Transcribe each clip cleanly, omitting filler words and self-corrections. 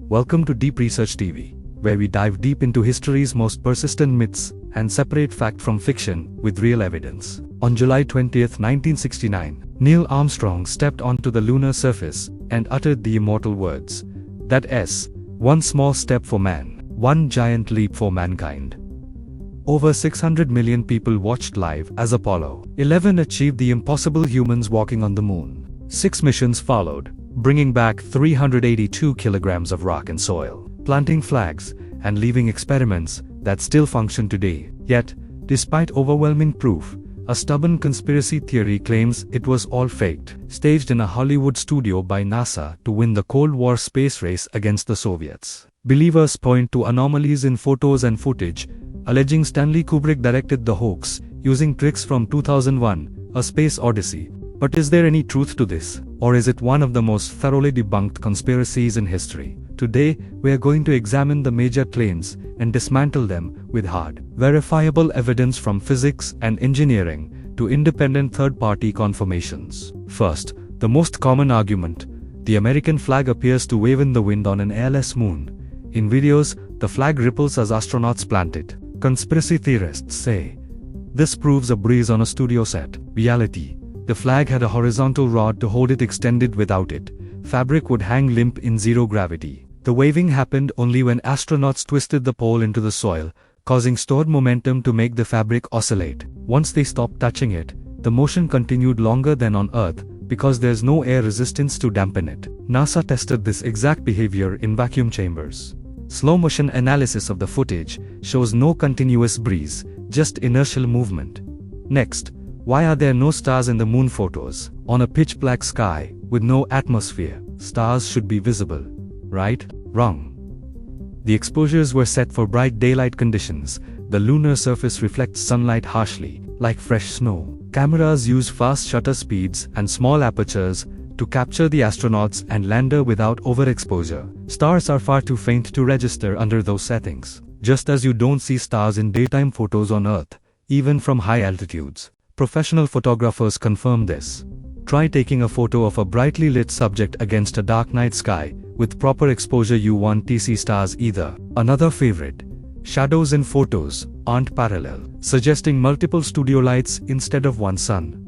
Welcome to Deep Research TV, where we dive deep into history's most persistent myths and separate fact from fiction with real evidence. On July 20, 1969, Neil Armstrong stepped onto the lunar surface and uttered the immortal words, "That's one small step for man, one giant leap for mankind." Over 600 million people watched live as Apollo 11 achieved the impossible, humans walking on the moon. 6 missions followed, bringing back 382 kilograms of rock and soil, planting flags, and leaving experiments that still function today. Yet, despite overwhelming proof, a stubborn conspiracy theory claims it was all faked, staged in a Hollywood studio by NASA to win the Cold War space race against the Soviets. Believers point to anomalies in photos and footage, alleging Stanley Kubrick directed the hoax using tricks from 2001, A Space Odyssey. But is there any truth to this, or is it one of the most thoroughly debunked conspiracies in history? Today, we are going to examine the major claims and dismantle them with hard, verifiable evidence from physics and engineering to independent third-party confirmations. First, the most common argument: the American flag appears to wave in the wind on an airless moon. In videos, the flag ripples as astronauts plant it. Conspiracy theorists say this proves a breeze on a studio set. Reality: the flag had a horizontal rod to hold it extended. Without it, fabric would hang limp in zero gravity. The waving happened only when astronauts twisted the pole into the soil, causing stored momentum to make the fabric oscillate. Once they stopped touching it, the motion continued longer than on Earth because there's no air resistance to dampen it. NASA tested this exact behavior in vacuum chambers. Slow-motion analysis of the footage shows no continuous breeze, just inertial movement. Next, why are there no stars in the moon photos? On a pitch-black sky, with no atmosphere, stars should be visible, right? Wrong. The exposures were set for bright daylight conditions. The lunar surface reflects sunlight harshly, like fresh snow. Cameras use fast shutter speeds and small apertures to capture the astronauts and lander without overexposure. Stars are far too faint to register under those settings. Just as you don't see stars in daytime photos on Earth, even from high altitudes. Professional photographers confirm this. Try taking a photo of a brightly lit subject against a dark night sky. With proper exposure you won't see stars either. Another favorite: shadows in photos aren't parallel, suggesting multiple studio lights instead of one sun.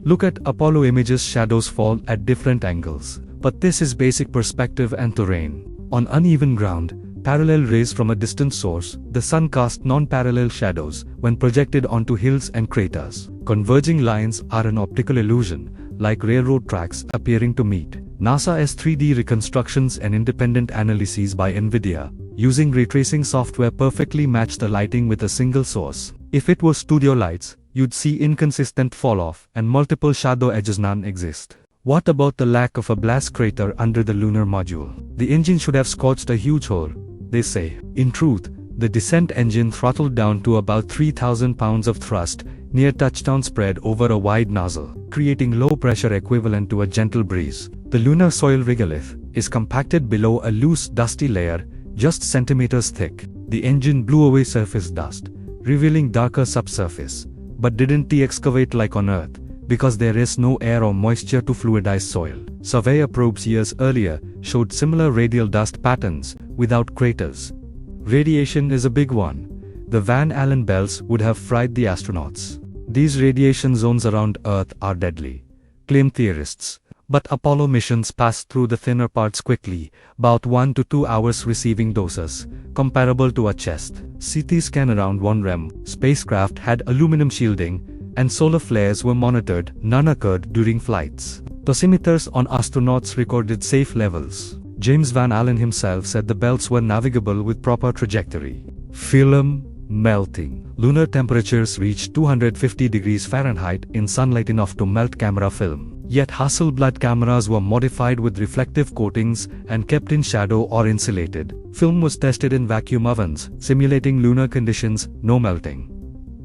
Look at Apollo images, shadows fall at different angles. But this is basic perspective and terrain. On uneven ground, parallel rays from a distant source, the sun cast non-parallel shadows when projected onto hills and craters. Converging lines are an optical illusion, like railroad tracks appearing to meet. NASA's 3D reconstructions and independent analyses by NVIDIA, using ray tracing software, perfectly match the lighting with a single source. If it was studio lights, you'd see inconsistent fall-off and multiple shadow edges. None exist. What about the lack of a blast crater under the lunar module? The engine should have scorched a huge hole, they say. In truth, the descent engine throttled down to about 3,000 pounds of thrust near touchdown, spread over a wide nozzle, creating low pressure equivalent to a gentle breeze. The lunar soil regolith is compacted below a loose, dusty layer, just centimeters thick. The engine blew away surface dust, revealing darker subsurface, but didn't de-excavate like on Earth, because there is no air or moisture to fluidize soil. Surveyor probes years earlier showed similar radial dust patterns without craters. Radiation is a big one. The Van Allen belts would have fried the astronauts. These radiation zones around Earth are deadly, claim theorists. But Apollo missions passed through the thinner parts quickly, about 1 to 2 hours, receiving doses comparable to a chest CT scan around 1 rem. Spacecraft had aluminum shielding, and solar flares were monitored. None occurred during flights. Dosimeters on astronauts recorded safe levels. James Van Allen himself said the belts were navigable with proper trajectory. Film melting. Lunar temperatures reached 250 degrees Fahrenheit in sunlight, enough to melt camera film. Yet Hasselblad cameras were modified with reflective coatings and kept in shadow or insulated. Film was tested in vacuum ovens, simulating lunar conditions, no melting.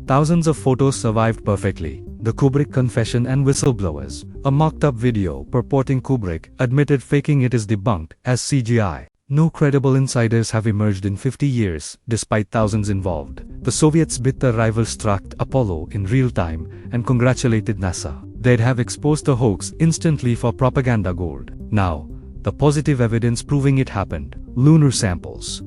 Thousands of photos survived perfectly. The Kubrick confession and whistleblowers. A mocked-up video purporting Kubrick admitted faking it is debunked as CGI. No credible insiders have emerged in 50 years, despite thousands involved. The Soviets bit their rivals, tracked Apollo in real time, and congratulated NASA. They'd have exposed the hoax instantly for propaganda gold. Now, the positive evidence proving it happened. Lunar samples.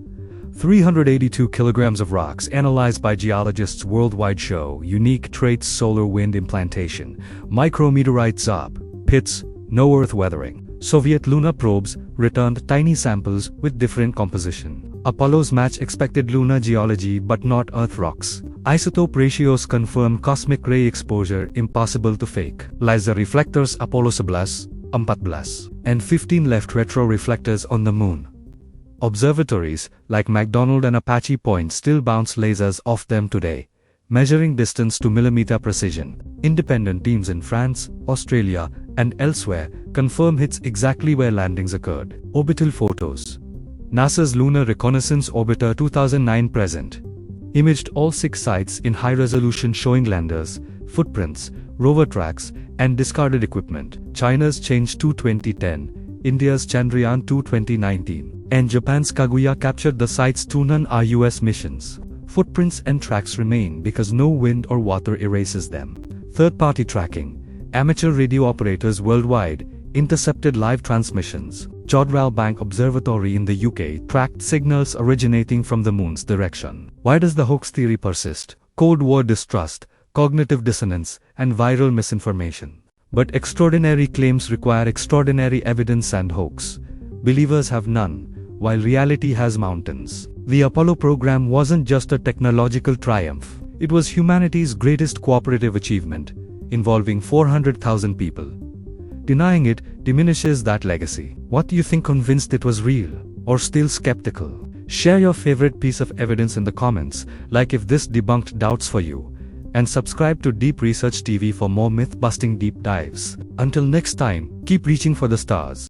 382 kilograms of rocks analyzed by geologists worldwide show unique traits: solar wind implantation, micrometeorite ZOP, pits, no earth weathering. Soviet lunar probes returned tiny samples with different composition. Apollo's match expected lunar geology but not Earth rocks. Isotope ratios confirm cosmic ray exposure impossible to fake. Laser reflectors Apollo 11, 14, and 15 left retro reflectors on the moon. Observatories like McDonald and Apache Point still bounce lasers off them today, measuring distance to millimeter precision. Independent teams in France, Australia, and elsewhere confirm hits exactly where landings occurred. Orbital photos. NASA's Lunar Reconnaissance Orbiter 2009 present imaged all 6 sites in high resolution, showing landers, footprints, rover tracks, and discarded equipment. China's Change 2 2010, India's Chandrayaan 2 2019, and Japan's Kaguya captured the sites to none are US missions. Footprints and tracks remain because no wind or water erases them. Third-party tracking. Amateur radio operators worldwide intercepted live transmissions. Jodrell Bank Observatory in the UK tracked signals originating from the moon's direction. Why does the hoax theory persist? Cold War distrust, cognitive dissonance, and viral misinformation. But extraordinary claims require extraordinary evidence, and hoax believers have none, while reality has mountains. The Apollo program wasn't just a technological triumph. It was humanity's greatest cooperative achievement, involving 400,000 people. Denying it diminishes that legacy. What do you think? Convinced it was real, or still skeptical? Share your favorite piece of evidence in the comments, like if this debunked doubts for you, and subscribe to Deep Research TV for more myth-busting deep dives. Until next time, keep reaching for the stars.